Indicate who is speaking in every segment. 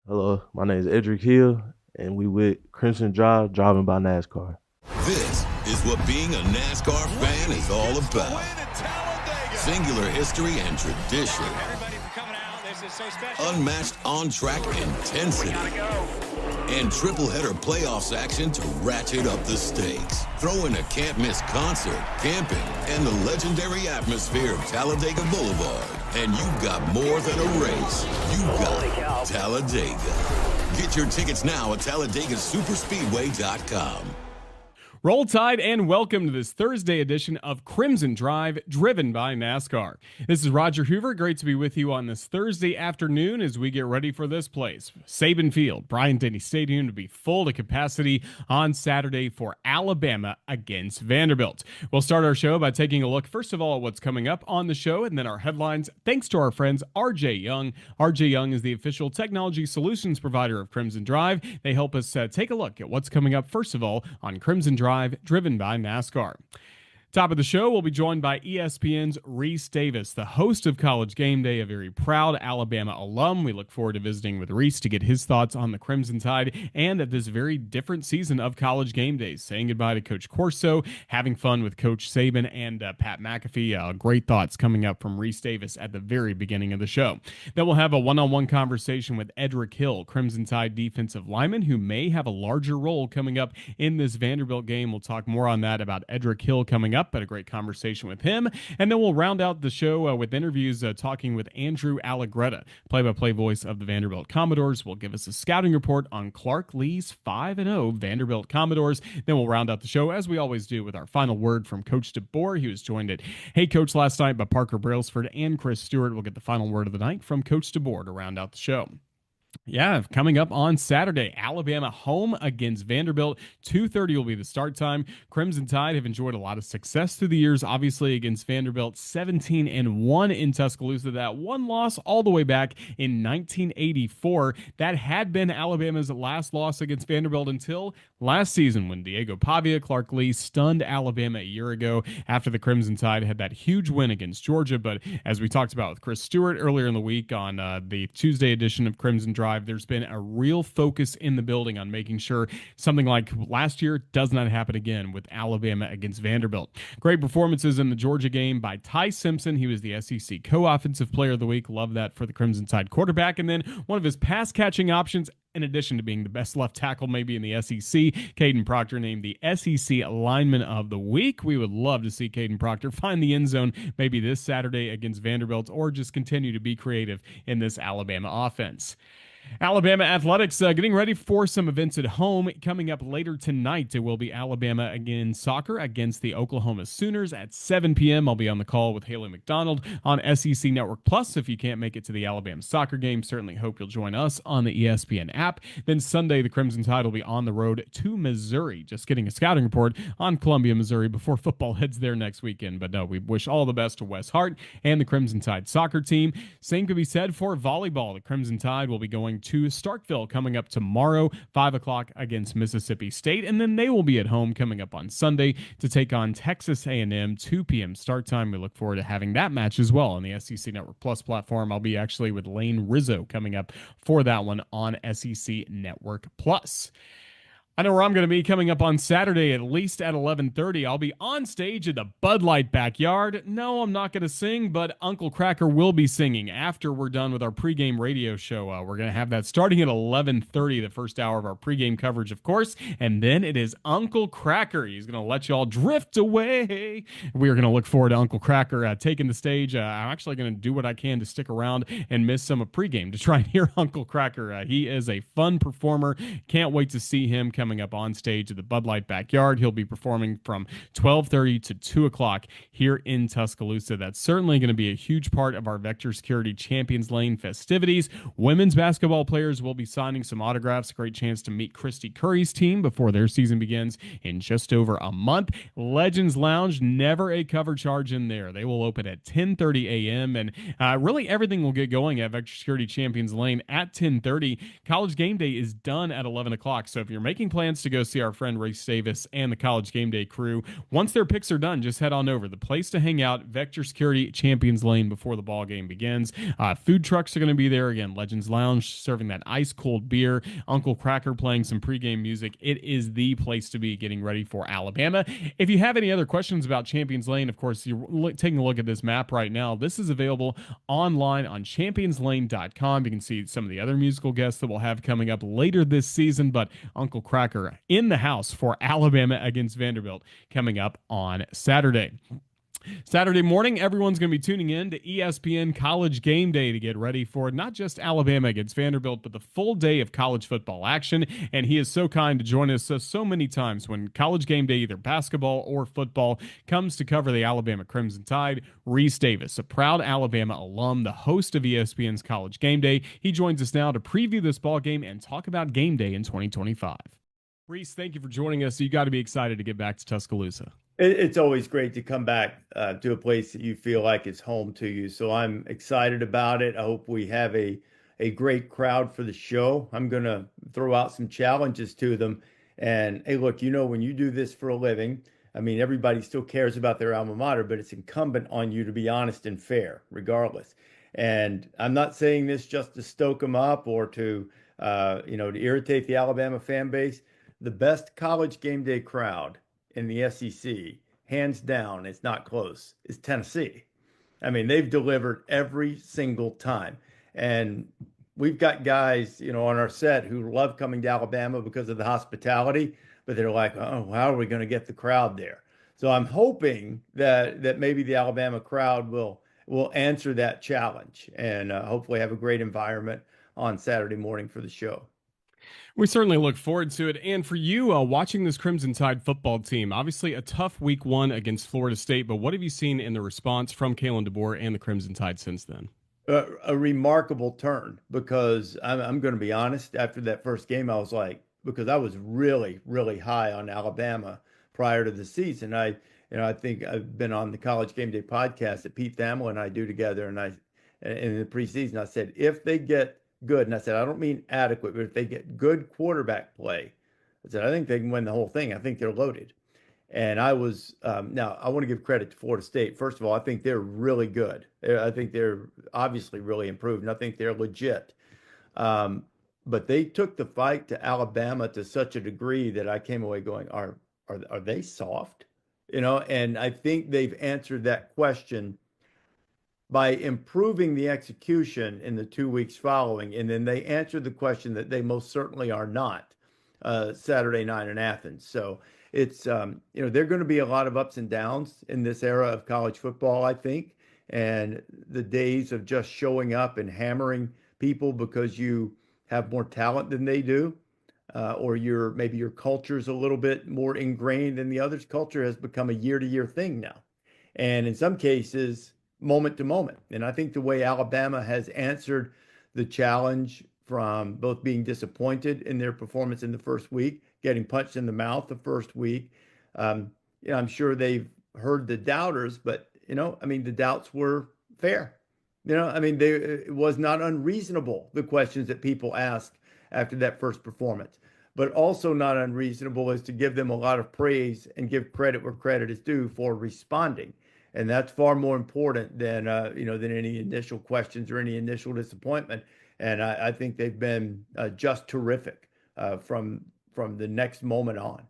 Speaker 1: Hello, my name is Edric Hill, and we with Crimson Drive, driving by NASCAR.
Speaker 2: This is what being a NASCAR fan is all about. Singular history and tradition. Unmatched on-track intensity. And triple-header playoffs action to ratchet up the stakes. Throw in a can't-miss concert, camping, and the legendary atmosphere of Talladega Boulevard. And you've got more than a race. You've got Talladega. Get your tickets now at TalladagaSuperspeedway.com.
Speaker 3: Roll Tide and welcome to this Thursday edition of Crimson Drive, driven by NASCAR. This is Roger Hoover. Great to be with you on this Thursday afternoon as we get ready for this place. Saban Field, Bryant-Denny Stadium to be full to capacity on Saturday for Alabama against Vanderbilt. We'll start our show by taking a look, first of all, at what's coming up on the show and then our headlines, thanks to our friends RJ Young. RJ Young is the official technology solutions provider of Crimson Drive. They help us take a look at what's coming up, first of all, on Crimson Drive, driven by NASCAR. Top of the show, we'll be joined by ESPN's Rece Davis, the host of College Game Day, a very proud Alabama alum. We look forward to visiting with Rece to get his thoughts on the Crimson Tide and at this very different season of College Game Days. Saying goodbye to Coach Corso, having fun with Coach Saban and Pat McAfee. Great thoughts coming up from Rece Davis at the very beginning of the show. Then we'll have a one-on-one conversation with Edric Hill, Crimson Tide defensive lineman, who may have a larger role coming up in this Vanderbilt game. We'll talk more on that about Edric Hill coming up. But a great conversation with him. And then we'll round out the show with interviews talking with Andrew Allegretta, play-by-play voice of the Vanderbilt Commodores. Will give us a scouting report on Clark Lee's 5-0 Vanderbilt Commodores. Then we'll round out the show, as we always do, with our final word from Coach DeBoer. He was joined at Hey Coach last night by Parker Brailsford and Chris Stewart. We'll get the final word of the night from Coach DeBoer to round out the show. Yeah, coming up on Saturday, Alabama home against Vanderbilt. 2:30 will be the start time. Crimson Tide have enjoyed a lot of success through the years, obviously against Vanderbilt, 17-1 in Tuscaloosa. That one loss all the way back in 1984. That had been Alabama's last loss against Vanderbilt until last season when Diego Pavia, Clark Lee stunned Alabama a year ago after the Crimson Tide had that huge win against Georgia. But as we talked about with Chris Stewart earlier in the week on the Tuesday edition of Crimson Drive, there's been a real focus in the building on making sure something like last year does not happen again with Alabama against Vanderbilt. Great performances in the Georgia game by Ty Simpson. He was the SEC co-offensive player of the week. Love that for the Crimson Tide quarterback. And then one of his pass-catching options, in addition to being the best left tackle maybe in the SEC, Caden Proctor named the SEC Lineman of the Week. We would love to see Caden Proctor find the end zone maybe this Saturday against Vanderbilt, or just continue to be creative in this Alabama offense. Alabama Athletics getting ready for some events at home. Coming up later tonight, it will be Alabama again soccer against the Oklahoma Sooners at 7 p.m. I'll be on the call with Haley McDonald on SEC Network Plus. If you can't make it to the Alabama soccer game, certainly hope you'll join us on the ESPN app. Then Sunday, the Crimson Tide will be on the road to Missouri. Just getting a scouting report on Columbia, Missouri before football heads there next weekend. But no, we wish all the best to Wes Hart and the Crimson Tide soccer team. Same could be said for volleyball. The Crimson Tide will be going to Starkville coming up tomorrow, 5 o'clock against Mississippi State, and then they will be at home coming up on Sunday to take on Texas A&M, 2 p.m. start time. We look forward to having that match as well on the SEC Network Plus platform. I'll be actually with Lane Rizzo coming up for that one on SEC Network Plus. I know where I'm going to be coming up on Saturday, at least at 11:30. I'll be on stage at the Bud Light backyard. No, I'm not going to sing, but Uncle Cracker will be singing after we're done with our pregame radio show. We're going to have that starting at 11:30, the first hour of our pregame coverage, of course. And then it is Uncle Cracker. He's going to let you all drift away. We are going to look forward to Uncle Cracker taking the stage. I'm actually going to do what I can to stick around and miss some of pregame to try and hear Uncle Cracker. He is a fun performer. Can't wait to see him coming up on stage at the Bud Light backyard. He'll be performing from 12:30 to 2 o'clock here in Tuscaloosa. That's certainly going to be a huge part of our Vector Security Champions Lane festivities. Women's basketball players will be signing some autographs. Great chance to meet Christy Curry's team before their season begins in just over a month. Legends Lounge, never a cover charge in there. They will open at 10:30 a.m. and really everything will get going at Vector Security Champions Lane at 10:30. College Game Day is done at 11 o'clock. So if you're making plans to go see our friend Rece Davis and the College Game Day crew. Once their picks are done, just head on over. The place to hang out, Vector Security, Champions Lane, before the ball game begins. Food trucks are going to be there again. Legends Lounge serving that ice cold beer. Uncle Cracker playing some pregame music. It is the place to be getting ready for Alabama. If you have any other questions about Champions Lane, of course, you're taking a look at this map right now. This is available online on championslane.com. You can see some of the other musical guests that we'll have coming up later this season, but Uncle Cracker in the house for Alabama against Vanderbilt coming up on Saturday. Saturday morning, everyone's going to be tuning in to ESPN College Game Day to get ready for not just Alabama against Vanderbilt, but the full day of college football action. And he is so kind to join us so many times when College Game Day, either basketball or football, comes to cover the Alabama Crimson Tide. Rece Davis, a proud Alabama alum, the host of ESPN's College Game Day. He joins us now to preview this ball game and talk about game day in 2025. Rece, thank you for joining us. You got to be excited to get back to Tuscaloosa.
Speaker 4: It's always great to come back to a place that you feel like it's home to you. So I'm excited about it. I hope we have a great crowd for the show. I'm going to throw out some challenges to them. And hey, look, when you do this for a living, I mean, everybody still cares about their alma mater, but it's incumbent on you to be honest and fair, regardless. And I'm not saying this just to stoke them up or to irritate the Alabama fan base. The best College Game Day crowd in the SEC, hands down, it's not close, is Tennessee. I mean, they've delivered every single time. And we've got guys, on our set who love coming to Alabama because of the hospitality, but they're like, oh, how are we going to get the crowd there? So I'm hoping that maybe the Alabama crowd will answer that challenge and hopefully have a great environment on Saturday morning for the show.
Speaker 3: We certainly look forward to it. And for you, watching this Crimson Tide football team, obviously a tough week one against Florida State, but what have you seen in the response from Kalen DeBoer and the Crimson Tide since then?
Speaker 4: A remarkable turn, because I'm going to be honest, after that first game, I was like, because I was really, really high on Alabama prior to the season. I think I've been on the College Game Day podcast that Pete Thamel and I do together, and in the preseason, I said, if they get good, and I said, I don't mean adequate, but if they get good quarterback play, I said, I think they can win the whole thing. I think they're loaded. And I was, now I want to give credit to Florida State. First of all, I think they're really good. I think they're obviously really improved, and I think they're legit. But they took the fight to Alabama to such a degree that I came away going, are they soft? And I think they've answered that question by improving the execution in the 2 weeks following. And then they answered the question that they most certainly are not Saturday night in Athens. So it's, there are going to be a lot of ups and downs in this era of college football, I think. And the days of just showing up and hammering people because you have more talent than they do, or maybe your culture is a little bit more ingrained than the others' culture, has become a year-to-year thing now. And in some cases, moment to moment. And I think the way Alabama has answered the challenge, from both being disappointed in their performance in the first week, getting punched in the mouth the first week. I'm sure they've heard the doubters, but, the doubts were fair. It was not unreasonable, the questions that people asked after that first performance, but also not unreasonable is to give them a lot of praise and give credit where credit is due for responding. And that's far more important than any initial questions or any initial disappointment. And I think they've been just terrific from the next moment on.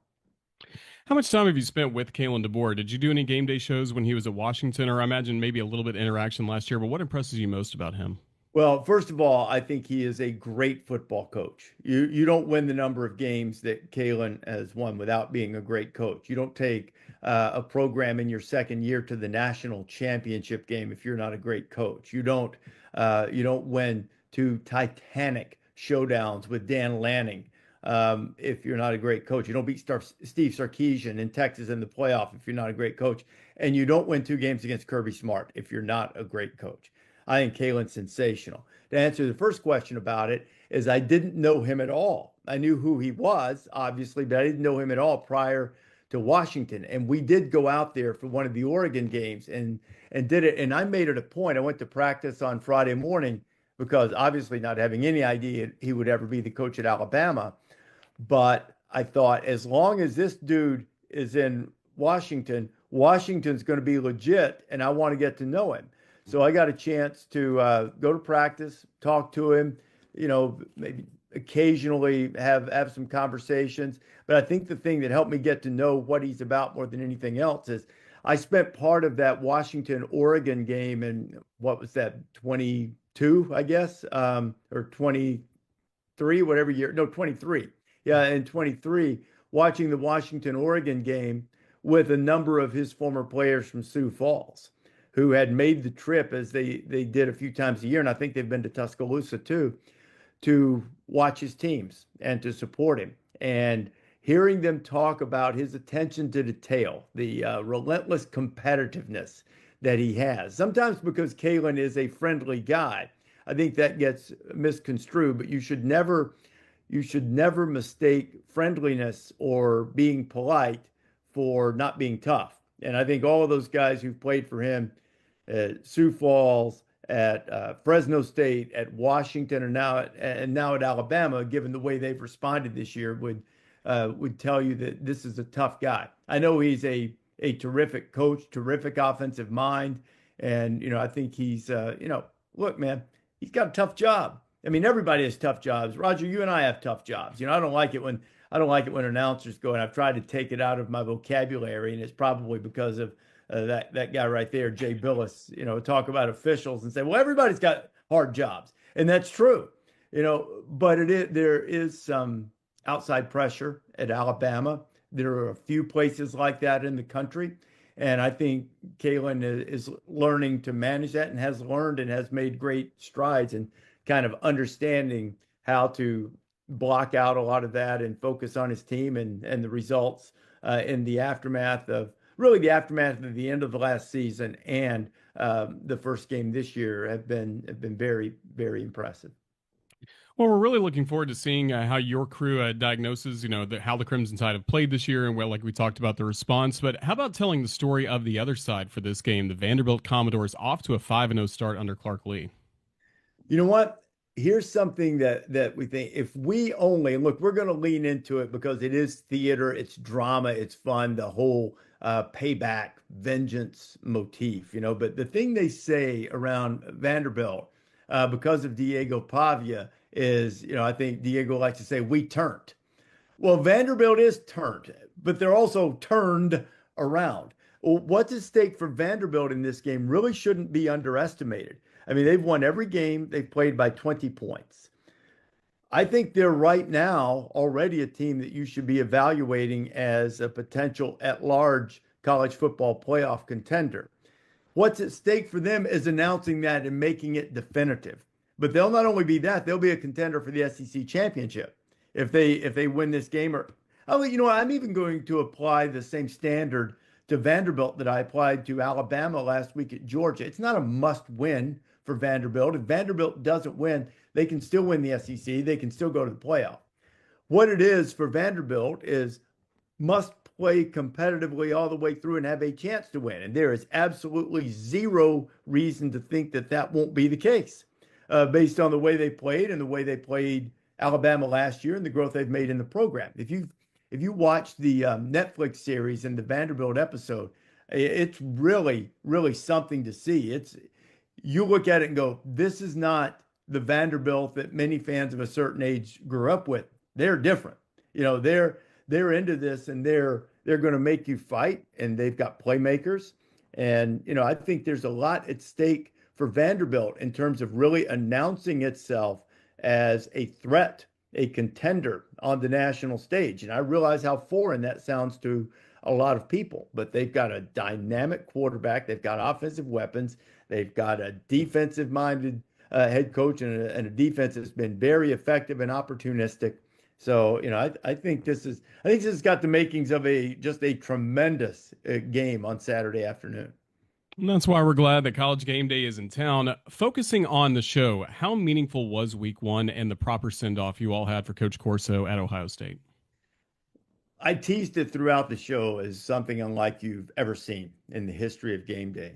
Speaker 3: How much time have you spent with Kalen DeBoer? Did you do any game day shows when he was at Washington, or I imagine maybe a little bit of interaction last year, but what impresses you most about him?
Speaker 4: Well, first of all, I think he is a great football coach. You don't win the number of games that Kalen has won without being a great coach. You don't take a program in your second year to the national championship game if you're not a great coach. You don't win two titanic showdowns with Dan Lanning if you're not a great coach. You don't beat Steve Sarkisian in Texas in the playoff if you're not a great coach. And you don't win 2 games against Kirby Smart if you're not a great coach. I think Kalen's sensational. To answer the first question about it, is I didn't know him at all. I knew who he was, obviously, but I didn't know him at all prior to Washington. And we did go out there for one of the Oregon games and did it. And I made it a point. I went to practice on Friday morning because obviously not having any idea he would ever be the coach at Alabama. But I thought as long as this dude is in Washington, Washington's going to be legit, and I want to get to know him. So I got a chance to go to practice, talk to him, maybe occasionally have some conversations. But I think the thing that helped me get to know what he's about more than anything else is I spent part of that Washington Oregon game in what was that 22, I guess, or 23, whatever year, no, 23. Yeah, in 23, watching the Washington Oregon game with a number of his former players from Sioux Falls who had made the trip as they did a few times a year. And I think they've been to Tuscaloosa too, to watch his teams and to support him. And hearing them talk about his attention to detail, the relentless competitiveness that he has, sometimes because Kalen is a friendly guy. I think that gets misconstrued, but you should never mistake friendliness or being polite for not being tough. And I think all of those guys who've played for him at Sioux Falls, at Fresno State, at Washington, and now at Alabama, given the way they've responded this year, would tell you that this is a tough guy. I know he's a terrific coach, terrific offensive mind, and I think he's look, man, he's got a tough job. I mean, everybody has tough jobs. Roger, you and I have tough jobs. I don't like it when announcers go, and I've tried to take it out of my vocabulary, and it's probably because of that guy right there, Jay Billis, talk about officials and say, well, everybody's got hard jobs. And that's true, but there is some outside pressure at Alabama. There are a few places like that in the country. And I think Kalen is learning to manage that and has learned and has made great strides in kind of understanding how to block out a lot of that and focus on his team and the results in the aftermath of the end of the last season and the first game this year have been very, very impressive.
Speaker 3: Well, we're really looking forward to seeing how your crew diagnoses, how the Crimson Tide have played this year and, well, like we talked about, the response. But how about telling the story of the other side for this game? The Vanderbilt Commodores off to a 5-0 start under Clark Lee. You know
Speaker 4: what? Here's something that we think if we only, and look, we're going to lean into it because it is theater, it's drama, it's fun, the whole payback, vengeance motif, but the thing they say around Vanderbilt because of Diego Pavia is, I think Diego likes to say, we turned. Well, Vanderbilt is turned, but they're also turned around. Well, what's at stake for Vanderbilt in this game really shouldn't be underestimated. I mean, they've won every game they've played by 20 points. I think they're right now already a team that you should be evaluating as a potential at-large college football playoff contender. What's at stake for them is announcing that and making it definitive. But they'll not only be that, they'll be a contender for the SEC championship if they win this game. Or, I'm even going to apply the same standard to Vanderbilt that I applied to Alabama last week at Georgia. It's not a must-win for Vanderbilt. If Vanderbilt doesn't win, they can still win the SEC. They can still go to the playoff. What it is for Vanderbilt is must play competitively all the way through and have a chance to win. And there is absolutely zero reason to think that won't be the case based on the way they played and the way they played Alabama last year and the growth they've made in the program. If you watch the Netflix series and the Vanderbilt episode, it's really, really something to see. You look at it and go, this is not the Vanderbilt that many fans of a certain age grew up with. They're different. They're into this and they're going to make you fight, and they've got playmakers. And, I think there's a lot at stake for Vanderbilt in terms of really announcing itself as a threat, a contender on the national stage. And I realize how foreign that sounds to a lot of people, but they've got a dynamic quarterback. They've got offensive weapons. They've got a defensive-minded head coach and a defense that's been very effective and opportunistic. So, I think this has got the makings of just a tremendous game on Saturday afternoon.
Speaker 3: And that's why we're glad that College Game Day is in town. Focusing on the show, how meaningful was week one and the proper send-off you all had for Coach Corso at Ohio State?
Speaker 4: I teased it throughout the show as something unlike you've ever seen in the history of Game Day.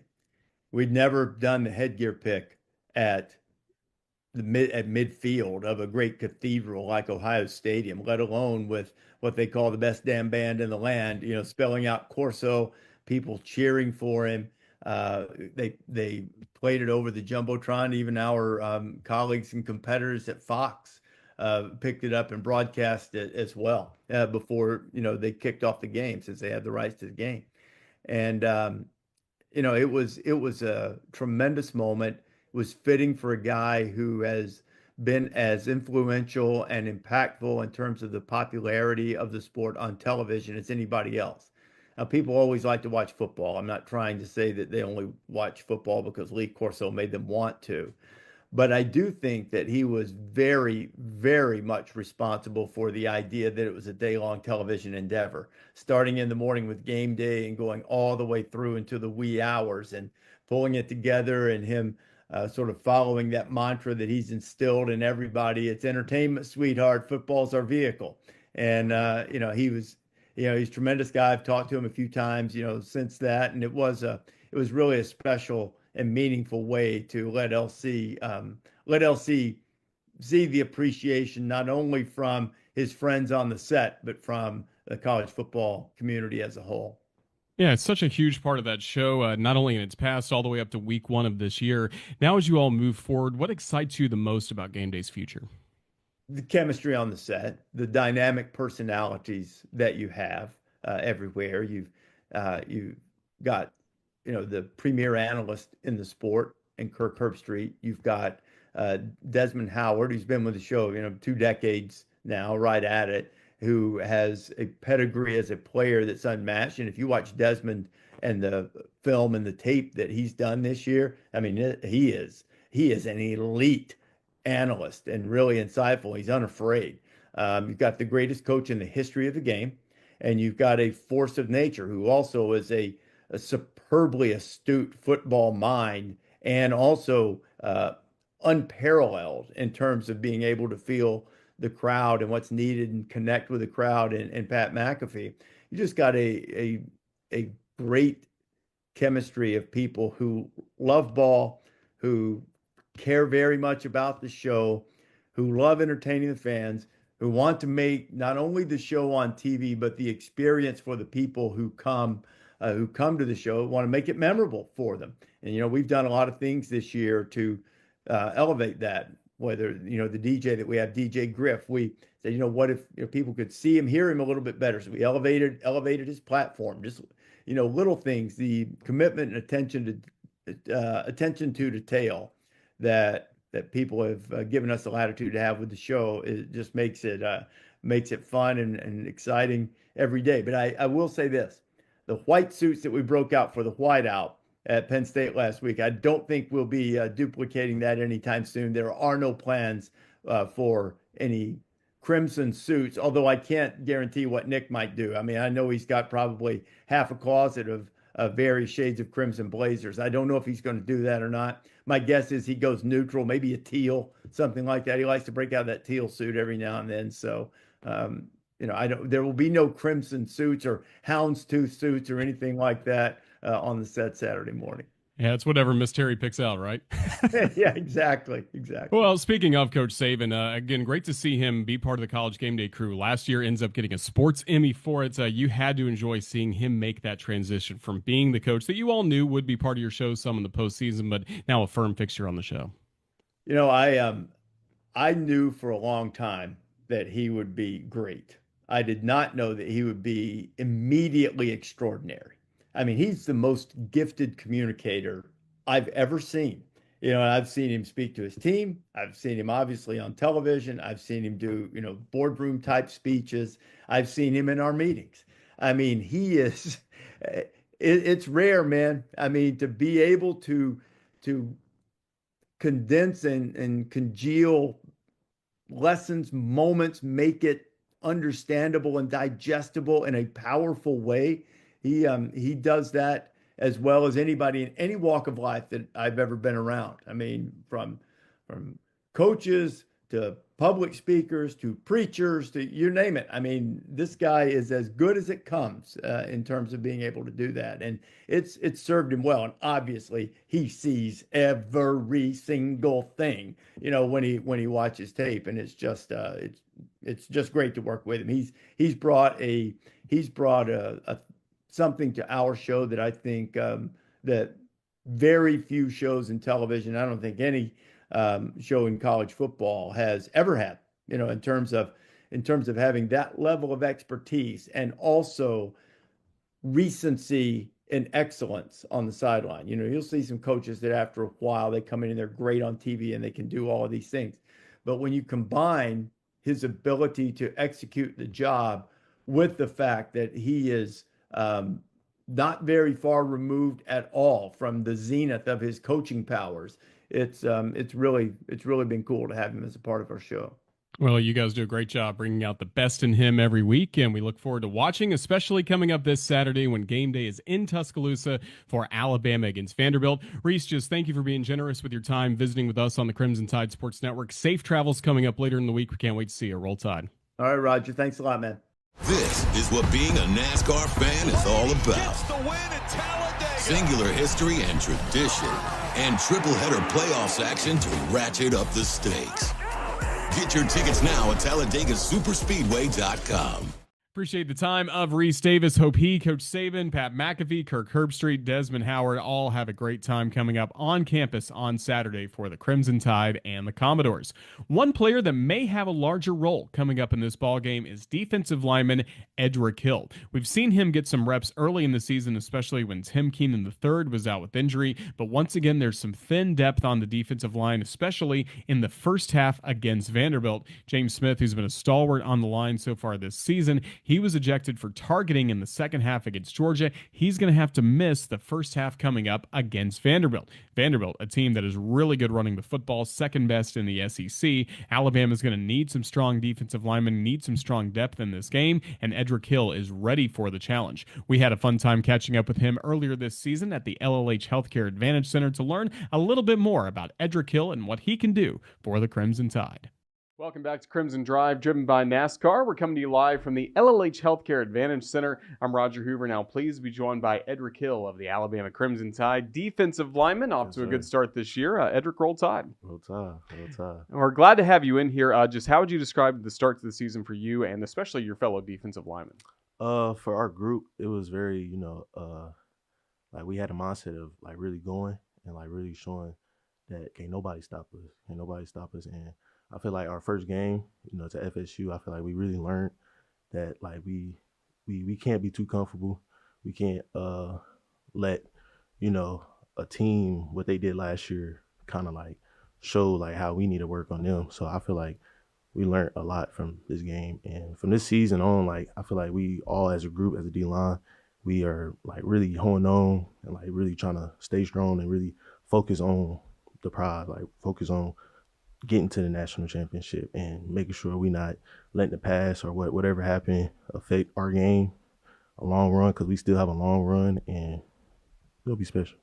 Speaker 4: We'd never done the headgear pick at at midfield of a great cathedral like Ohio Stadium, let alone with what they call the best damn band in the land, spelling out Corso, people cheering for him. They played it over the Jumbotron. Even our colleagues and competitors at Fox picked it up and broadcast it as well before they kicked off the game, since they had the rights to the game. And it was a tremendous moment. It was fitting for a guy who has been as influential and impactful in terms of the popularity of the sport on television as anybody else. Now, people always like to watch football. I'm not trying to say that they only watch football because Lee Corso made them want to. But I do think that he was very, very much responsible for the idea that it was a day-long television endeavor, starting in the morning with game day and going all the way through into the wee hours and pulling it together, and him sort of following that mantra that he's instilled in everybody. It's entertainment, sweetheart. Football's our vehicle. And, he's a tremendous guy. I've talked to him a few times, since that. And it was really a special and meaningful way to let LC see the appreciation not only from his friends on the set, but from the college football community as a whole.
Speaker 3: Yeah, it's such a huge part of that show, not only in its past, all the way up to week 1 of this year. Now, as you all move forward, what excites you the most about Game Day's future?
Speaker 4: The chemistry on the set, the dynamic personalities that you have everywhere. You've got the premier analyst in the sport in Kirk Herbstreit. You've got Desmond Howard, who's been with the show 2 decades now, right at it, who has a pedigree as a player that's unmatched. And if you watch Desmond and the film and the tape that he's done this year, I mean, he is an elite analyst and really insightful. He's unafraid. You've got the greatest coach in the history of the game, and you've got a force of nature who also is a superbly astute football mind, and also unparalleled in terms of being able to feel the crowd and what's needed and connect with the crowd, and Pat McAfee. You just got a great chemistry of people who love ball, who care very much about the show, who love entertaining the fans, who want to make not only the show on TV, but the experience for the people who come to the show, want to make it memorable for them. And, we've done a lot of things this year to elevate that, whether, the DJ that we have, DJ Griff, we said, what if people could see him, hear him a little bit better. So we elevated his platform, just, little things, the commitment and attention to detail that people have given us the latitude to have with the show. It just makes it fun and exciting every day. But I will say this, the white suits that we broke out for the whiteout at Penn State last week, I don't think we'll be duplicating that anytime soon. There are no plans for any crimson suits, although I can't guarantee what Nick might do. I mean, I know he's got probably half a closet of various shades of crimson blazers. I don't know if he's going to do that or not. My guess is he goes neutral, maybe a teal, something like that. He likes to break out that teal suit every now and then. So, there will be no crimson suits or houndstooth suits or anything like that on the set Saturday morning.
Speaker 3: Yeah, it's whatever Miss Terry picks out, right?
Speaker 4: Yeah, exactly.
Speaker 3: Well, speaking of Coach Saban, again, great to see him be part of the College Game Day crew. Last year ends up getting a sports Emmy for it. You had to enjoy seeing him make that transition from being the coach that you all knew would be part of your show some in the postseason, but now a firm fixture on the show.
Speaker 4: I knew for a long time that he would be great. I did not know that he would be immediately extraordinary. I mean, he's the most gifted communicator I've ever seen. I've seen him speak to his team. I've seen him obviously on television. I've seen him do, boardroom type speeches. I've seen him in our meetings. I mean, he is, it's rare, man. I mean, to be able to condense and congeal lessons, moments, make it understandable and digestible in a powerful way. He does that as well as anybody in any walk of life that I've ever been around. I mean, from coaches to public speakers, to preachers, to you name it. I mean, this guy is as good as it comes in terms of being able to do that, and it's served him well. And obviously, he sees every single thing, when he watches tape, and it's just great to work with him. He's brought a something to our show that I think that very few shows in television, I don't think any show in college football has ever had, in terms of having that level of expertise and also recency and excellence on the sideline. You'll see some coaches that after a while they come in and they're great on TV and they can do all of these things. But when you combine his ability to execute the job with the fact that he is not very far removed at all from the zenith of his coaching powers, it's really been cool to have him as a part of our show.
Speaker 3: Well, you guys do a great job bringing out the best in him every week, and we look forward to watching, especially coming up this Saturday when game day is in Tuscaloosa for Alabama against Vanderbilt. Rece, just thank you for being generous with your time, visiting with us on the Crimson Tide Sports Network. Safe travels coming up later in the week. We can't wait to see you. Roll Tide.
Speaker 4: All right, Roger. Thanks a lot, man.
Speaker 2: This is what being a NASCAR fan is all about. Singular history and tradition, and triple header playoffs action to ratchet up the stakes. Get your tickets now at TalladegaSuperspeedway.com.
Speaker 3: Appreciate the time of Rece Davis. Hope he, Coach Saban, Pat McAfee, Kirk Herbstreit, Desmond Howard all have a great time coming up on campus on Saturday for the Crimson Tide and the Commodores. One player that may have a larger role coming up in this ballgame is defensive lineman Edric Hill. We've seen him get some reps early in the season, especially when Tim Keenan III was out with injury. But once again, there's some thin depth on the defensive line, especially in the first half against Vanderbilt. James Smith, who's been a stalwart on the line so far this season, he was ejected for targeting in the second half against Georgia. He's going to have to miss the first half coming up against Vanderbilt. Vanderbilt, a team that is really good running the football, second best in the SEC. Alabama's going to need some strong defensive linemen, need some strong depth in this game, and Edric Hill is ready for the challenge. We had a fun time catching up with him earlier this season at the LLH Healthcare Advantage Center to learn a little bit more about Edric Hill and what he can do for the Crimson Tide. Welcome back to Crimson Drive, driven by NASCAR. We're coming to you live from the LLH Healthcare Advantage Center. I'm Roger Hoover, now pleased to be joined by Edric Hill of the Alabama Crimson Tide, defensive lineman, off to a good start this year. Edric, roll Tide.
Speaker 1: Roll Tide.
Speaker 3: And we're glad to have you in here. Just how would you describe the start to the season for you and especially your fellow defensive linemen?
Speaker 1: For our group, it was very, like we had a mindset of like really going and like really showing that can't nobody stop us. Can't nobody stop us. And I feel like our first game, to FSU, I feel like we really learned that like we can't be too comfortable. We can't let, a team, what they did last year, kind of like show like how we need to work on them. So I feel like we learned a lot from this game. And from this season on, like I feel like we all as a group, as a D-line, we are like really honing on and like really trying to stay strong and really focus on the prize, like focus on getting to the national championship and making sure we're not letting the past or whatever happened affect our game a long run, because we still have a long run and it'll be special.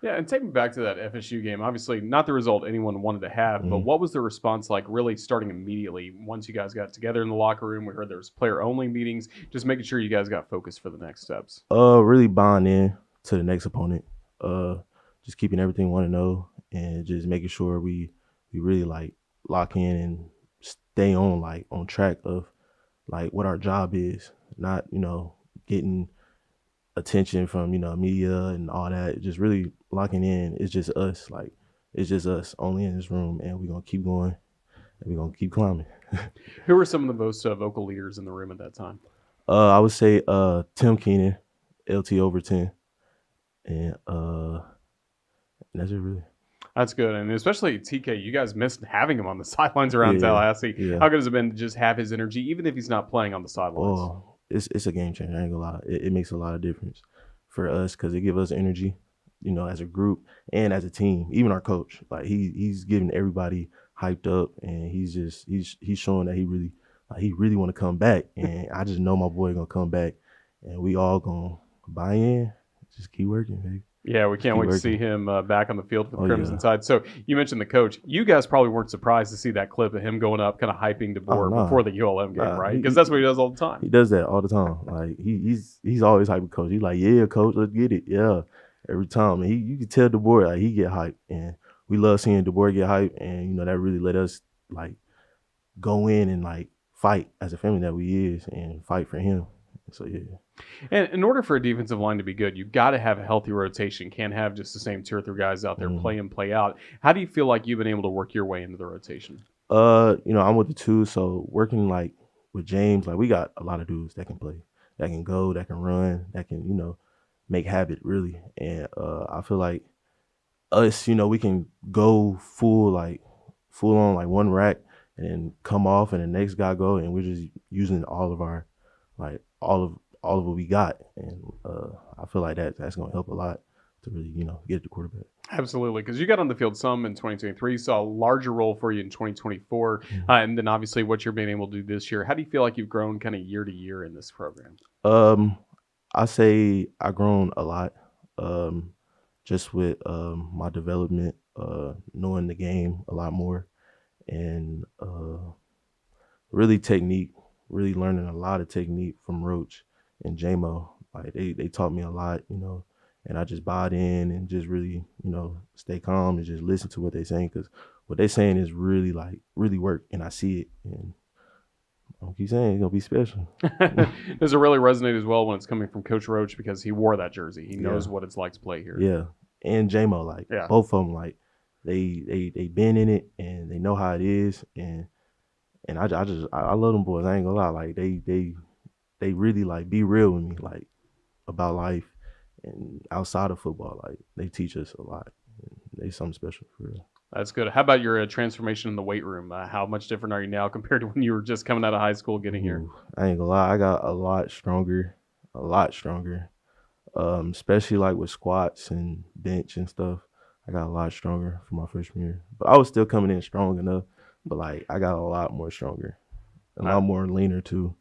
Speaker 3: Yeah, and take me back to that FSU game. Obviously, not the result anyone wanted to have, but what was the response like really starting immediately once you guys got together in the locker room? We heard there was player-only meetings, just making sure you guys got focused for the next steps.
Speaker 1: Really buying in to the next opponent, just keeping everything 1-0 and just making sure we really like lock in and stay on track of like what our job is, not, getting attention from, media and all that, just really locking in. It's just us, like it's just us only in this room, and we're going to keep going and we're going to keep climbing.
Speaker 3: Who were some of the most vocal leaders in the room at that time?
Speaker 1: I would say Tim Keenan, LT Overton, and that's it really.
Speaker 3: That's good. And especially TK, you guys missed having him on the sidelines around Tallahassee. Yeah. How good has it been to just have his energy, even if he's not playing on the sidelines?
Speaker 1: Oh, it's a game changer. I ain't gonna lie. It makes a lot of difference for us because it gives us energy, as a group and as a team. Even our coach, like he's getting everybody hyped up, and he's showing that he really want to come back. And I just know my boy gonna come back, and we all gonna buy in. Just keep working, baby.
Speaker 3: Yeah, we can't
Speaker 1: Keep
Speaker 3: wait to see
Speaker 1: working.
Speaker 3: him back on the field for the
Speaker 1: Oh
Speaker 3: Crimson
Speaker 1: yeah.
Speaker 3: Tide. So you mentioned the coach. You guys probably weren't surprised to see that clip of him going up, kind of hyping
Speaker 1: Oh
Speaker 3: DeBoer
Speaker 1: nah,
Speaker 3: before the ULM game,
Speaker 1: nah.
Speaker 3: right? Because that's what he does all the time.
Speaker 1: He does that all the time. Like he's always hyping coach. He's like, yeah, coach, let's get it. Yeah, every time. And you can tell DeBoer like he get hyped, and we love seeing DeBoer get hyped, and that really let us like go in and like fight as a family that we is and fight for him. So yeah.
Speaker 3: And in order for a defensive line to be good, you've got to have a healthy rotation. Can't have just the same 2 or 3 guys out there play in, play out. How do you feel like you've been able to work your way into the rotation?
Speaker 1: I'm with the two, so working like with James, like we got a lot of dudes that can play, that can go, that can run, that can, make habit really. And I feel like us, we can go full on like one rack and then come off and the next guy go, and we're just using all of our like all of what we got. And I feel like that's gonna help a lot to really, get the quarterback.
Speaker 3: Absolutely, because you got on the field some in 2023, saw a larger role for you in 2024, and then obviously what you're being able to do this year. How do you feel like you've grown kind of year to year in this program?
Speaker 1: I say I grown a lot, just with my development, knowing the game a lot more, and really technique, really learning a lot of technique from Roach and JMO. Like they taught me a lot, and I just bought in and just really, stay calm and just listen to what they're saying, because what they're saying is really work, and I see it, and I keep saying it's gonna be special.
Speaker 3: Does it really resonate as well when it's coming from Coach Roach, because he wore that jersey? He knows
Speaker 1: Yeah.
Speaker 3: what it's like to play here.
Speaker 1: Yeah, and JMO, like
Speaker 3: Yeah.
Speaker 1: both of them, like they been in it and they know how it is, and I love them boys. I ain't gonna lie, like they really like be real with me, like about life and outside of football. Like they teach us a lot. They something special for real.
Speaker 3: That's good. How about your transformation in the weight room? How much different are you now compared to when you were just coming out of high school getting here?
Speaker 1: Ooh, I ain't gonna lie, I got a lot stronger, a lot stronger. Especially like with squats and bench and stuff. I got a lot stronger for my freshman year, but I was still coming in strong enough. But like I got a lot more stronger, a lot more leaner too.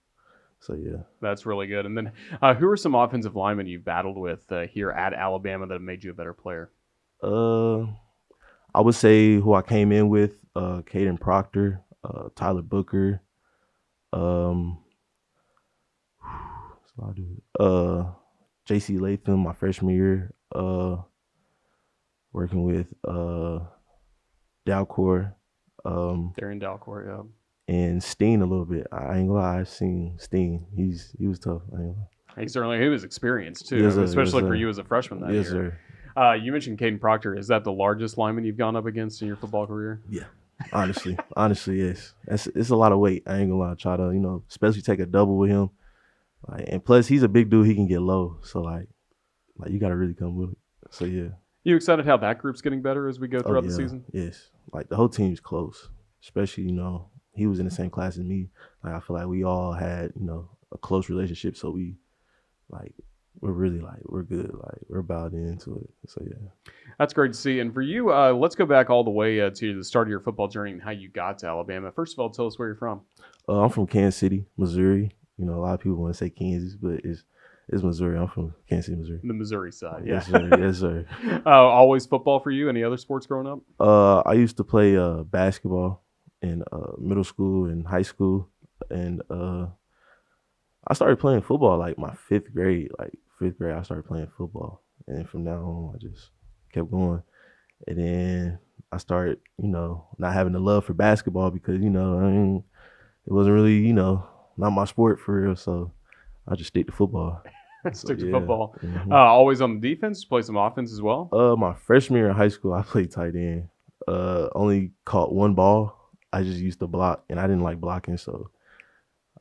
Speaker 1: So yeah,
Speaker 3: That's really good. And then who are some offensive linemen you've battled with here at Alabama that have made you a better player?
Speaker 1: uh, I would say who I came in with, Caden Proctor, Tyler Booker, um, JC Latham, my freshman year, working with Dalcor,
Speaker 3: Darian Dalcourt, yeah.
Speaker 1: and Steen a little bit. I ain't gonna lie, I've seen Steen. He was tough. I ain't gonna lie.
Speaker 3: He was experienced too,
Speaker 1: Yes, sir.
Speaker 3: especially
Speaker 1: Yes,
Speaker 3: for
Speaker 1: sir.
Speaker 3: you as a freshman that
Speaker 1: Yes,
Speaker 3: year.
Speaker 1: sir.
Speaker 3: You mentioned Caden Proctor. Is that the largest lineman you've gone up against in your football career?
Speaker 1: Yeah. Honestly, yes. It's a lot of weight. I ain't gonna lie. Try to, especially take a double with him. Like, and plus he's a big dude. He can get low. So like you gotta really come with it. So yeah.
Speaker 3: You excited how that group's getting better as we go throughout the season?
Speaker 1: Yes. Like the whole team's close. Especially, he was in the same class as me. Like I feel like we all had, a close relationship. So we're really we're good. Like we're about into it. So yeah.
Speaker 3: That's great to see. And for you, let's go back all the way to the start of your football journey and how you got to Alabama. First of all, tell us where you're from.
Speaker 1: I'm from Kansas City, Missouri. A lot of people want to say Kansas, but it's Missouri. I'm from Kansas City, Missouri.
Speaker 3: The Missouri side, yeah.
Speaker 1: Yes, sir. Yes, sir.
Speaker 3: Always football for you? Any other sports growing up?
Speaker 1: I used to play basketball in middle school and high school, and I started playing football like my fifth grade. Like fifth grade, I started playing football, and from now on, I just kept going. And then I started, not having the love for basketball because it wasn't really, not my sport for real. So I just stick to football.
Speaker 3: Stick to football.
Speaker 1: Mhm.
Speaker 3: Always on the defense. Play some offense as well.
Speaker 1: My freshman year in high school, I played tight end. Only caught one ball. I just used to block, and I didn't like blocking, so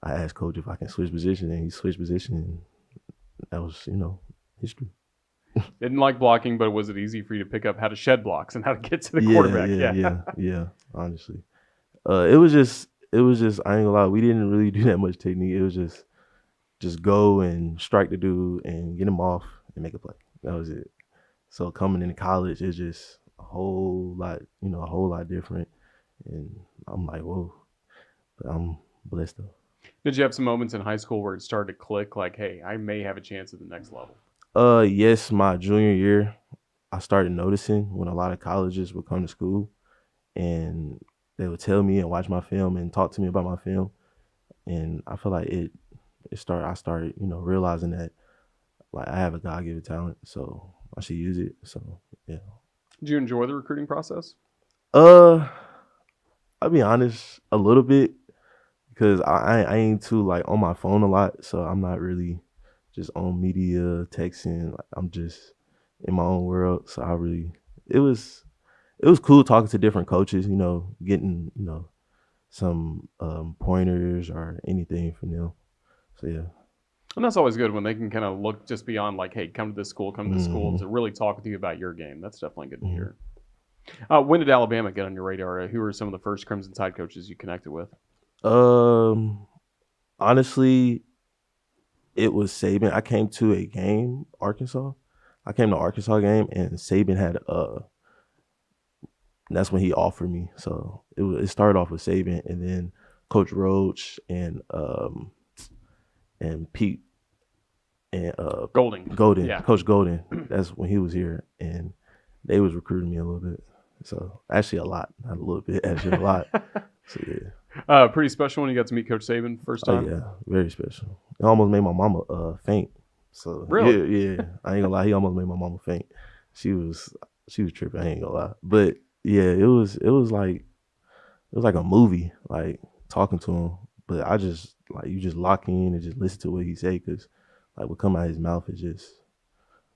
Speaker 1: I asked coach if I can switch position, and he switched position, and that was, history.
Speaker 3: Didn't like blocking, but was it easy for you to pick up how to shed blocks and how to get to the quarterback?
Speaker 1: Yeah. Honestly, it was just. I ain't gonna lie. We didn't really do that much technique. It was just go and strike the dude and get him off and make a play. That was it. So coming into college is just a whole lot different. And I'm like, whoa. But I'm blessed though.
Speaker 3: Did you have some moments in high school where it started to click like, hey, I may have a chance at the next level?
Speaker 1: Yes, my junior year, I started noticing when a lot of colleges would come to school and they would tell me and watch my film and talk to me about my film, and I feel like I started, realizing that like I have a God given talent, so I should use it. So yeah.
Speaker 3: Did you enjoy the recruiting process?
Speaker 1: Uh, I'll be honest, a little bit because I ain't too like on my phone a lot, so I'm not really just on media texting. Like I'm just in my own world. So it was it was cool talking to different coaches. Getting some pointers or anything from them. So yeah.
Speaker 3: And that's always good when they can kind of look just beyond like, hey, come to this school, come to this school,
Speaker 1: Hmm.
Speaker 3: to really talk with you about your game. That's definitely good to
Speaker 1: Hmm.
Speaker 3: hear. When did Alabama get on your radar? Who were some of the first Crimson Tide coaches you connected with?
Speaker 1: Um, Honestly, it was Saban. I came to a game, Arkansas. I came to Arkansas game, and Saban had that's when he offered me. So it started off with Saban, and then Coach Roach and Pete and
Speaker 3: Golding.
Speaker 1: Golden,
Speaker 3: Yeah.
Speaker 1: Coach Golden. That's when he was here, and they was recruiting me a little bit. So actually a lot, not a little bit, actually a lot. So yeah.
Speaker 3: Pretty special when you got to meet Coach Saban first
Speaker 1: Oh
Speaker 3: time.
Speaker 1: yeah, very special. It almost made my mama faint. So
Speaker 3: Really?
Speaker 1: yeah. I ain't gonna lie, he almost made my mama faint. She was tripping, I ain't gonna lie. But yeah, it was like a movie, like talking to him. But I just like you just lock in and just listen to what he say, because like what come out of his mouth is just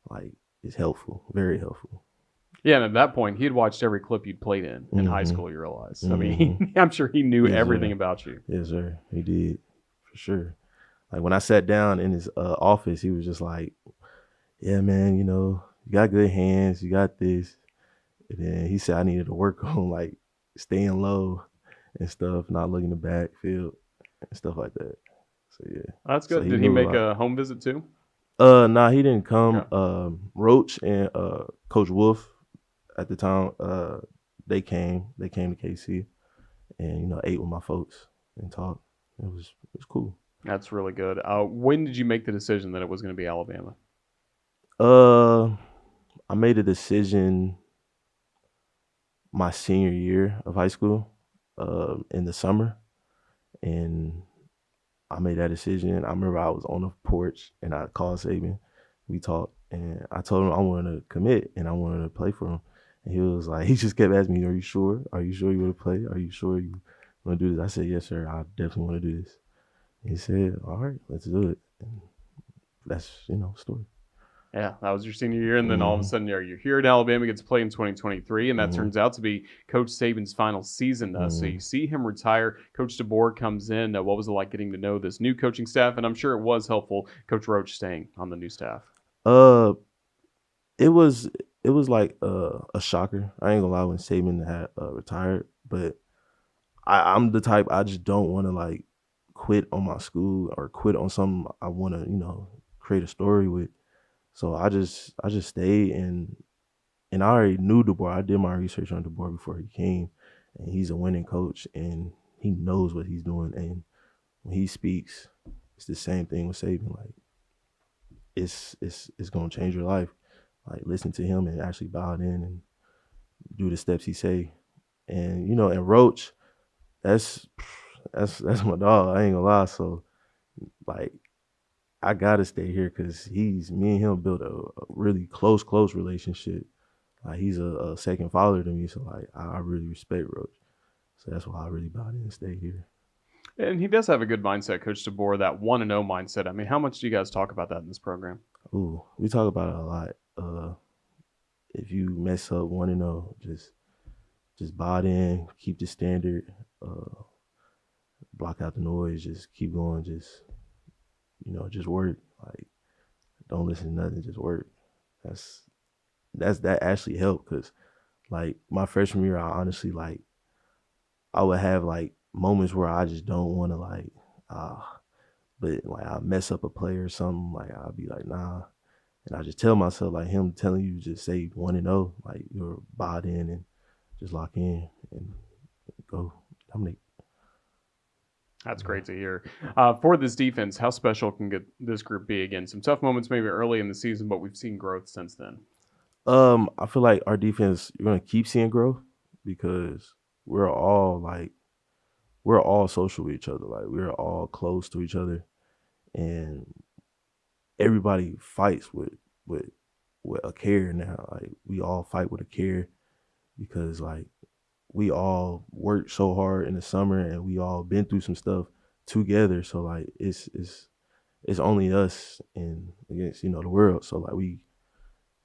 Speaker 1: like it's helpful, very helpful.
Speaker 3: Yeah, and at that point, he had watched every clip you'd played in high school, you realize. I mean, I'm sure he knew
Speaker 1: Yes,
Speaker 3: everything
Speaker 1: sir.
Speaker 3: about you.
Speaker 1: Yes, sir. He did for sure. Like when I sat down in his office, he was just like, "Yeah, man, you got good hands, you got this." And then he said I needed to work on like staying low and stuff, not looking the backfield and stuff like that. So yeah.
Speaker 3: That's
Speaker 1: So
Speaker 3: good.
Speaker 1: he
Speaker 3: Did he
Speaker 1: knew a
Speaker 3: make
Speaker 1: lot.
Speaker 3: a home visit too?
Speaker 1: Nah, he didn't come.
Speaker 3: Okay.
Speaker 1: Roach and Coach Wolf at the time, they came. They came to KC and ate with my folks and talked. It was cool.
Speaker 3: That's really good. When did you make the decision that it was going to be Alabama?
Speaker 1: Uh, I made a decision my senior year of high school, in the summer, and I made that decision. I remember I was on the porch and I called Saban. We talked, and I told him I wanted to commit and I wanted to play for him. And he was like, he just kept asking me, "Are you sure? Are you sure you want to play? Are you sure you want to do this?" I said, "Yes, sir. I definitely want to do this." He said, "All right, let's do it." And that's story.
Speaker 3: Yeah, that was your senior year, and then all of a
Speaker 1: Hmm.
Speaker 3: sudden you're here at Alabama, gets to play in 2023, and that
Speaker 1: Hmm.
Speaker 3: turns out to be Coach Saban's final season. So you
Speaker 1: Hmm.
Speaker 3: see him retire. Coach DeBoer comes in. What was it like getting to know this new coaching staff? And I'm sure it was helpful, Coach Roach staying on the new staff.
Speaker 1: Uh, it was like a shocker. I ain't gonna lie when Saban had retired, but I'm the type I just don't want to like quit on my school or quit on something I want to create a story with. So I just stayed, and I already knew DeBoer. I did my research on DeBoer before he came, and he's a winning coach and he knows what he's doing. And when he speaks, it's the same thing with Saban. Like it's gonna change your life. Like listen to him and actually bow it in and do the steps he say. And and Roach, that's that's my dog. I ain't gonna lie. So like I gotta stay here because me and him built a really close relationship. Like he's a second father to me. So like I really respect Roach. So that's why I really bought in and stay here.
Speaker 3: And he does have a good mindset, Coach DeBoer, that 1-0 mindset. I mean, how much do you guys talk about that in this program?
Speaker 1: Ooh, we talk about it a lot. If you mess up 1-0, just buy it in, keep the standard, block out the noise, just keep going, just work. Like don't listen to nothing, just work. That's that actually helped because like my freshman year, I honestly like I would have like moments where I just don't want to like but like I mess up a play or something, like I'll be like nah, and I just tell myself like him telling you just say 1-0, like you're bought in and just lock in and go dominate.
Speaker 3: That's great to hear. For this defense, how special can this group be? Again, some tough moments maybe early in the season, but we've seen growth since then.
Speaker 1: I feel like our defense, you're gonna keep seeing growth because we're all like we're all social with each other. Like we're all close to each other, and everybody fights with with a care now. Like we all fight with a care because like we all worked so hard in the summer and we all been through some stuff together. So like it's only us and against the world. So like we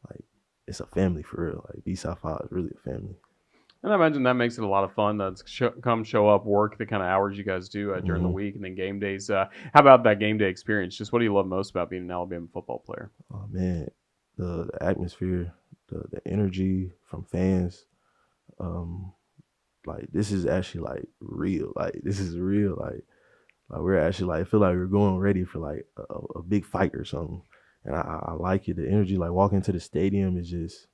Speaker 1: like it's a family for real. Like B South Five is really a family.
Speaker 3: And I imagine that makes it a lot of fun. Come show up, work the kind of hours you guys do during the week, and then game days. How about that game day experience? Just what do you love most about being an Alabama football player?
Speaker 1: Oh man, the atmosphere, the energy from fans. Like this is actually like real. Like this is real. Like we're actually like I feel like we're going ready for like a big fight or something. And I like it. The energy, like walking into the stadium is just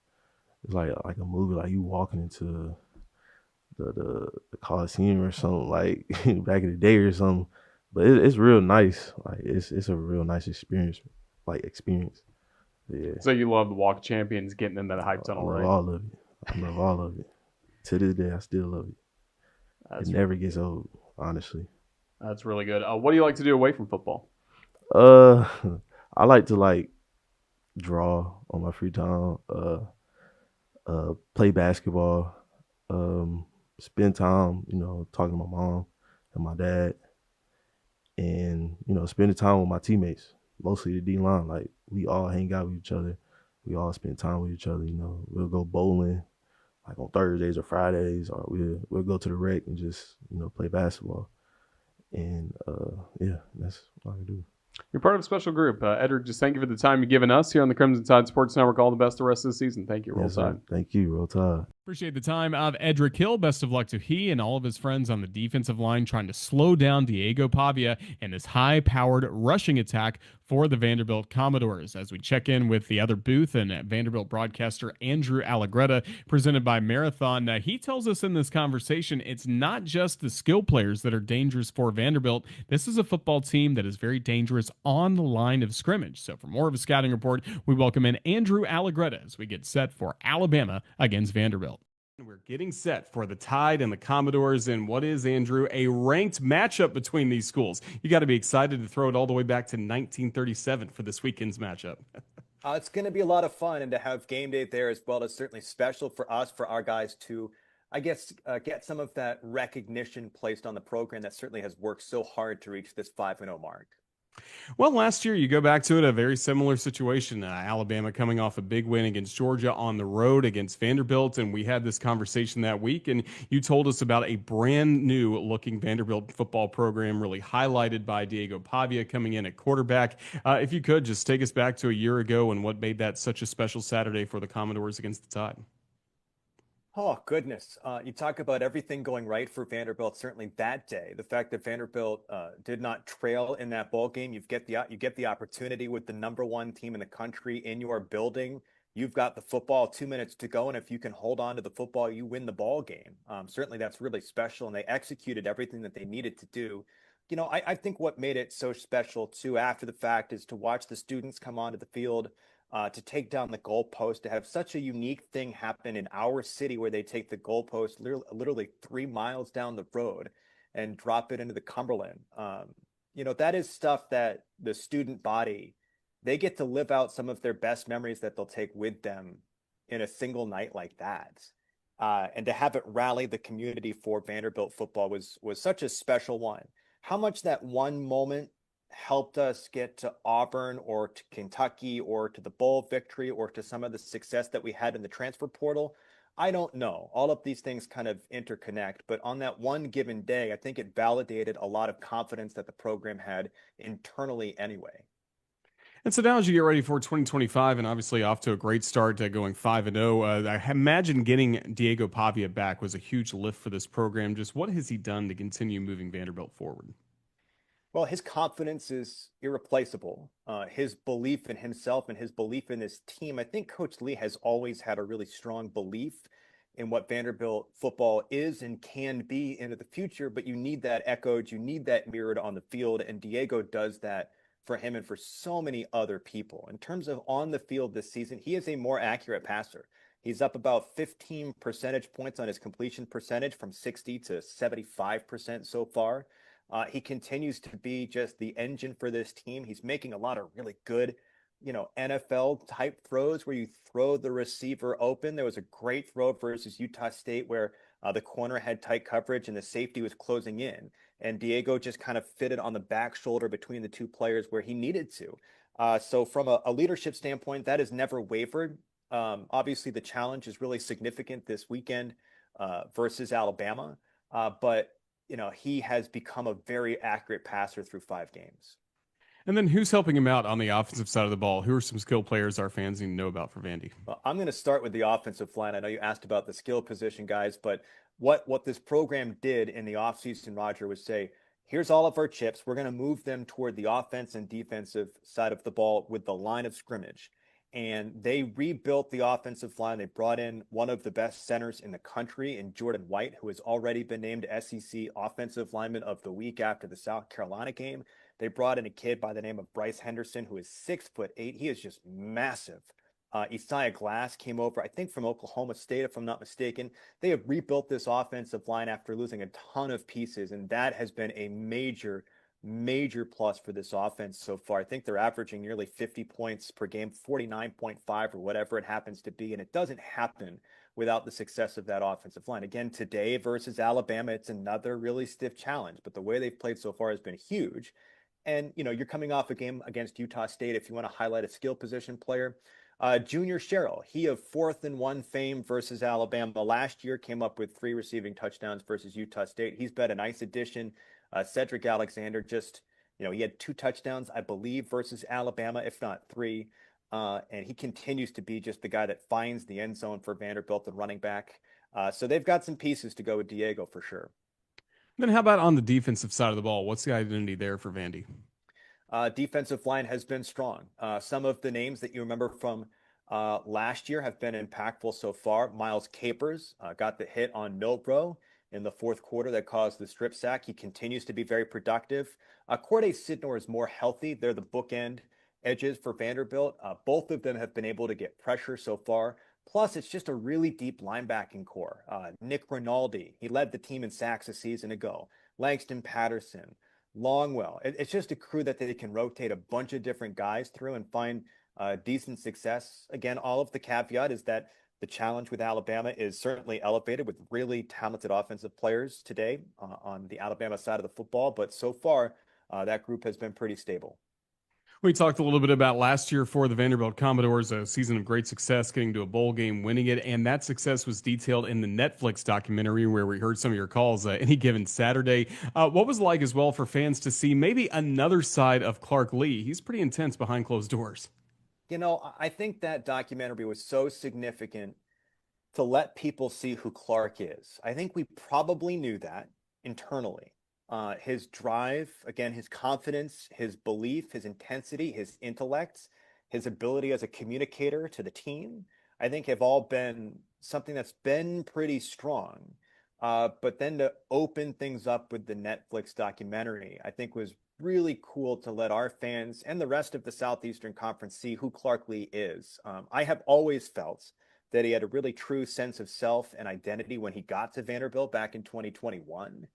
Speaker 1: it's like a movie. Like you walking into the Coliseum or something like back in the day or something. But it's real nice. Like it's a real nice experience. Yeah.
Speaker 3: So you love the Walk of Champions, getting in that hype
Speaker 1: I
Speaker 3: tunnel,
Speaker 1: love
Speaker 3: right?
Speaker 1: all of it. I love all of it. To this day, I still love it. It never gets old, honestly.
Speaker 3: That's really good. What do you like to do away from football?
Speaker 1: Uh, I like to like draw on my free time. Play basketball. Spend time, talking to my mom and my dad, and spending time with my teammates. Mostly the D line. Like we all hang out with each other. We all spend time with each other. We'll go bowling like on Thursdays or Fridays, or we'll go to the rec and just play basketball. And yeah, that's what I can do.
Speaker 3: You're part of a special group. Edric, just thank you for the time you've given us here on the Crimson Tide Sports Network. All the best the rest of the season. Thank you, Roll Tide.
Speaker 1: Thank you, Roll Tide.
Speaker 3: Appreciate the time of Edric Hill. Best of luck to he and all of his friends on the defensive line trying to slow down Diego Pavia and this high-powered rushing attack for the Vanderbilt Commodores. As we check in with the other booth and Vanderbilt broadcaster Andrew Allegretta, presented by Marathon, he tells us in this conversation it's not just the skill players that are dangerous for Vanderbilt. This is a football team that is very dangerous on the line of scrimmage. So for more of a scouting report, we welcome in Andrew Allegretta as we get set for Alabama against Vanderbilt. We're getting set for the Tide and the Commodores in what is, Andrew, a ranked matchup between these schools. You got to be excited to throw it all the way back to 1937 for this weekend's matchup.
Speaker 5: It's going to be a lot of fun, and to have game day there as well is certainly special for us, for our guys to, I guess, get some of that recognition placed on the program that certainly has worked so hard to reach this 5-0 mark.
Speaker 3: Well, last year, you go back to it, a very similar situation. Alabama coming off a big win against Georgia on the road against Vanderbilt, and we had this conversation that week, and you told us about a brand new looking Vanderbilt football program really highlighted by Diego Pavia coming in at quarterback. If you could, just take us back to a year ago and what made that such a special Saturday for the Commodores against the Tide.
Speaker 5: Oh, goodness. You talk about everything going right for Vanderbilt, certainly that day. The fact that Vanderbilt did not trail in that ball game, you get the opportunity with the #1 team in the country in your building. You've got the football, 2 minutes to go, and if you can hold on to the football, you win the ball game. Certainly that's really special, and they executed everything that they needed to do. I think what made it so special, too, after the fact is to watch the students come onto the field, to take down the goalpost, to have such a unique thing happen in our city where they take the goalpost literally 3 miles down the road and drop it into the Cumberland. That is stuff that the student body, they get to live out some of their best memories that they'll take with them in a single night like that. And to have it rally the community for Vanderbilt football was such a special one. How much that one moment helped us get to Auburn or to Kentucky or to the bowl victory or to some of the success that we had in the transfer portal, I don't know. All of these things kind of interconnect, but on that one given day, I think it validated a lot of confidence that the program had internally anyway.
Speaker 3: And so now as you get ready for 2025 and obviously off to a great start going 5-0, I imagine getting Diego Pavia back was a huge lift for this program. Just what has he done to continue moving Vanderbilt forward?
Speaker 5: Well, his confidence is irreplaceable. His belief in himself and his belief in his team. I think Coach Lee has always had a really strong belief in what Vanderbilt football is and can be into the future, but you need that echoed, you need that mirrored on the field, and Diego does that for him and for so many other people. In terms of on the field this season, he is a more accurate passer. He's up about 15 percentage points on his completion percentage from 60 to 75% so far. He continues to be just the engine for this team. He's making a lot of really good, NFL type throws where you throw the receiver open. There was a great throw versus Utah State where the corner had tight coverage and the safety was closing in. And Diego just kind of fitted on the back shoulder between the two players where he needed to. So from a leadership standpoint, that has never wavered. Obviously, the challenge is really significant this weekend versus Alabama. But he has become a very accurate passer through 5 games.
Speaker 3: And then who's helping him out on the offensive side of the ball? Who are some skill players our fans need to know about for Vandy?
Speaker 5: Well, I'm going to start with the offensive line. I know you asked about the skill position guys, but what this program did in the offseason, Roger, was say, here's all of our chips. We're going to move them toward the offense and defensive side of the ball with the line of scrimmage. And they rebuilt the offensive line. They brought in one of the best centers in the country in Jordan White, who has already been named SEC Offensive Lineman of the Week after the South Carolina game. They brought in a kid by the name of Bryce Henderson, who is 6'8". He is just massive. Isaiah Glass came over, I think, from Oklahoma State, if I'm not mistaken. They have rebuilt this offensive line after losing a ton of pieces, and that has been a major plus for this offense so far. I think they're averaging nearly 50 points per game, 49.5 or whatever it happens to be, and it doesn't happen without the success of that offensive line. Again, today versus Alabama, it's another really stiff challenge, but the way they've played so far has been huge. And, you're coming off a game against Utah State. If you want to highlight a skill position player, Junior Sherrill, he of 4th and 1 fame versus Alabama last year, came up with 3 receiving touchdowns versus Utah State. He's been a nice addition. Cedric Alexander just, he had 2 touchdowns, I believe, versus Alabama, if not 3. And he continues to be just the guy that finds the end zone for Vanderbilt, the running back. So they've got some pieces to go with Diego for sure.
Speaker 3: Then how about on the defensive side of the ball? What's the identity there for Vandy?
Speaker 5: Defensive line has been strong. Some of the names that you remember from last year have been impactful so far. Miles Capers got the hit on Milbro in the 4th quarter that caused the strip sack. He continues to be very productive. Corday Sidnor is more healthy. They're the bookend edges for Vanderbilt. Both of them have been able to get pressure so far. Plus, it's just a really deep linebacking core. Nick Rinaldi, he led the team in sacks a season ago. Langston Patterson, Longwell. It's just a crew that they can rotate a bunch of different guys through and find decent success. Again, all of the caveat is that the challenge with Alabama is certainly elevated with really talented offensive players today on the Alabama side of the football. But so far, that group has been pretty stable.
Speaker 3: We talked a little bit about last year for the Vanderbilt Commodores, a season of great success, getting to a bowl game, winning it, and that success was detailed in the Netflix documentary where we heard some of your calls any given Saturday. What was it like as well for fans to see maybe another side of Clark Lee? He's pretty intense behind closed doors.
Speaker 5: I think that documentary was so significant to let people see who Clark is. I think we probably knew that internally. His drive, again, his confidence, his belief, his intensity, his intellect, his ability as a communicator to the team, I think have all been something that's been pretty strong. But then to open things up with the Netflix documentary, I think was really cool to let our fans and the rest of the Southeastern Conference see who Clark Lee is. I have always felt that he had a really true sense of self and identity when he got to Vanderbilt back in 2021.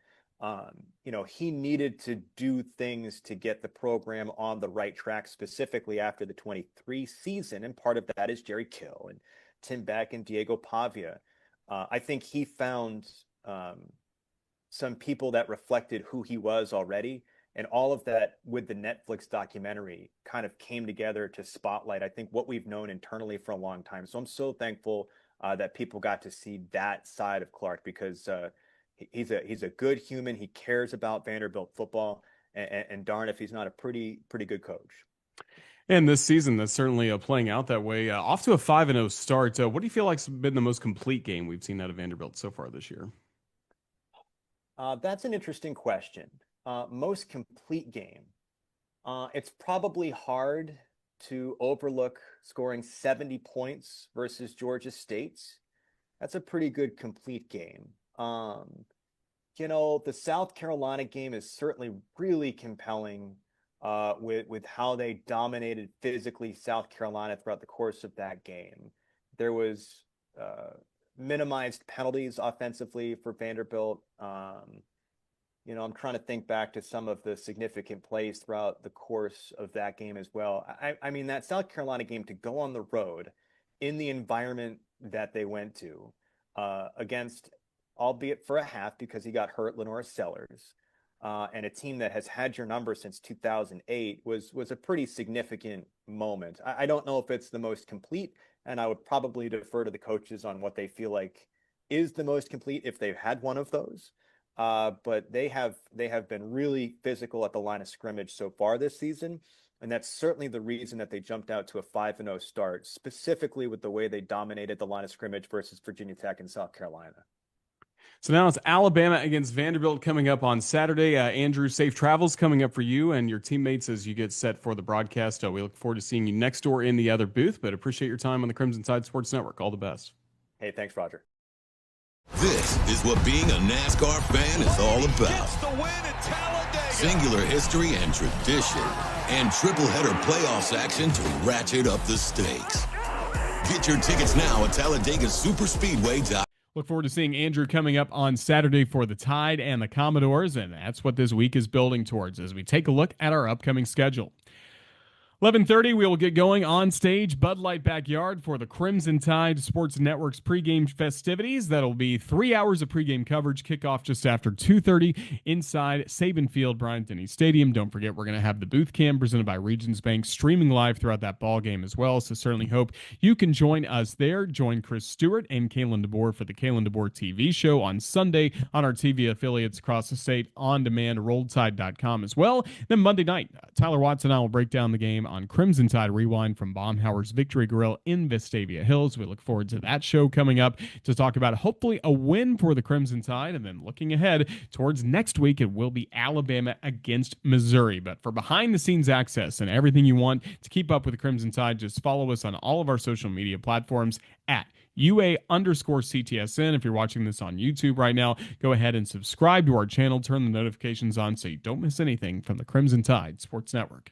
Speaker 5: He needed to do things to get the program on the right track, specifically after the 23 season. And part of that is Jerry Kill and Tim Beck and Diego Pavia. I think he found some people that reflected who he was already. And all of that with the Netflix documentary kind of came together to spotlight, I think, what we've known internally for a long time. So I'm so thankful that people got to see that side of Clark because he's a good human. He cares about Vanderbilt football, and darn if he's not a pretty good coach.
Speaker 3: And this season, that's certainly playing out that way. Off to a 5-0 start. What do you feel like's been the most complete game we've seen out of Vanderbilt so far this year?
Speaker 5: That's an interesting question. Most complete game. It's probably hard to overlook scoring 70 points versus Georgia State. That's a pretty good complete game. The South Carolina game is certainly really compelling with how they dominated physically South Carolina throughout the course of that game. There was minimized penalties offensively for Vanderbilt. I'm trying to think back to some of the significant plays throughout the course of that game as well. I mean, that South Carolina game, to go on the road in the environment that they went to against, albeit for a half because he got hurt, Lenore Sellers, and a team that has had your number since 2008 was a pretty significant moment. I don't know if it's the most complete, and I would probably defer to the coaches on what they feel like is the most complete if they've had one of those. But they have been really physical at the line of scrimmage so far this season. And that's certainly the reason that they jumped out to a 5-0 start, specifically with the way they dominated the line of scrimmage versus Virginia Tech and South Carolina.
Speaker 3: So now it's Alabama against Vanderbilt coming up on Saturday. Andrew, safe travels coming up for you and your teammates as you get set for the broadcast. We look forward to seeing you next door in the other booth, but appreciate your time on the Crimson Tide Sports Network. All the best.
Speaker 5: Hey, thanks, Roger.
Speaker 2: This is what being a NASCAR fan is all about. Singular history and tradition, and triple-header playoffs action to ratchet up the stakes. Get your tickets now at TalladegaSuperspeedway.com.
Speaker 3: Look forward to seeing Andrew coming up on Saturday for the Tide and the Commodores, and that's what this week is building towards as we take a look at our upcoming schedule. 11:30, we will get going on stage, Bud Light Backyard, for the Crimson Tide Sports Network's pregame festivities. That'll be 3 hours of pregame coverage, kickoff just after 2:30 inside Saban Field, Bryant-Denny Stadium. Don't forget, we're going to have the booth cam presented by Regions Bank streaming live throughout that ball game as well. So certainly hope you can join us there. Join Chris Stewart and Kalen DeBoer for the Kalen DeBoer TV show on Sunday on our TV affiliates across the state, on demand, RolledTide.com as well. Then Monday night, Tyler Watts and I will break down the game on Crimson Tide Rewind from Baumhauer's Victory Grill in Vestavia Hills. We look forward to that show coming up to talk about hopefully a win for the Crimson Tide, and then looking ahead towards next week, it will be Alabama against Missouri. But for behind-the-scenes access and everything you want to keep up with the Crimson Tide, just follow us on all of our social media platforms at UA_CTSN. If you're watching this on YouTube right now, go ahead and subscribe to our channel, turn the notifications on so you don't miss anything from the Crimson Tide Sports Network.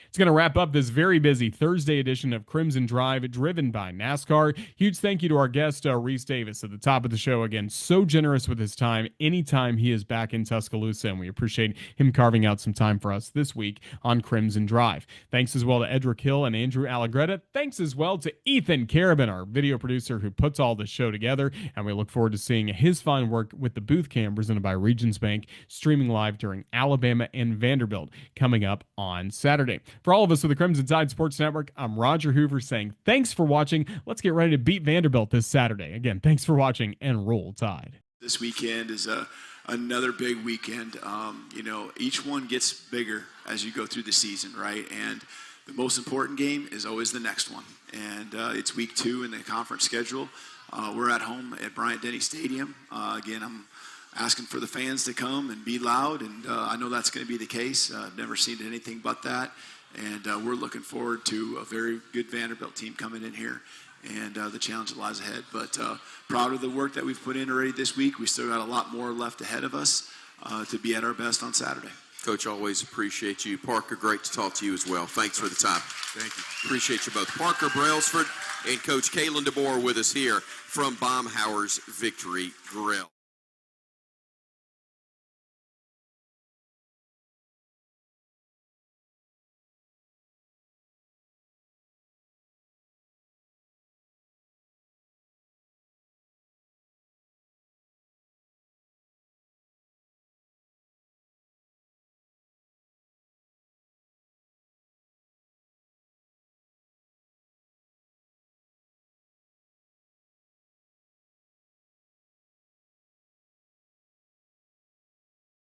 Speaker 3: It's going to wrap up this very busy Thursday edition of Crimson Drive, driven by NASCAR. Huge thank you to our guest, Rece Davis, at the top of the show. Again, so generous with his time anytime he is back in Tuscaloosa, and we appreciate him carving out some time for us this week on Crimson Drive. Thanks as well to Edric Hill and Andrew Allegretta. Thanks as well to Ethan Carabin, our video producer who puts all the show together, and we look forward to seeing his fine work with the booth cam presented by Regions Bank, streaming live during Alabama and Vanderbilt coming up on Saturday. For all of us with the Crimson Tide Sports Network, I'm Roger Hoover saying thanks for watching. Let's get ready to beat Vanderbilt this Saturday. Again, thanks for watching, and roll Tide.
Speaker 6: This weekend is another big weekend. Each one gets bigger as you go through the season, right? And the most important game is always the next one. And it's week 2 in the conference schedule. We're at home at Bryant-Denny Stadium. Again, I'm asking for the fans to come and be loud, and I know that's going to be the case. I've never seen anything but that. And we're looking forward to a very good Vanderbilt team coming in here, and the challenge that lies ahead. But proud of the work that we've put in already this week. We still got a lot more left ahead of us to be at our best on Saturday.
Speaker 7: Coach, always appreciate you. Parker, great to talk to you as well. Thanks for the time.
Speaker 6: Thank you.
Speaker 7: Appreciate you both. Parker Brailsford and Coach Kalen DeBoer with us here from Baumhauer's Victory Grill.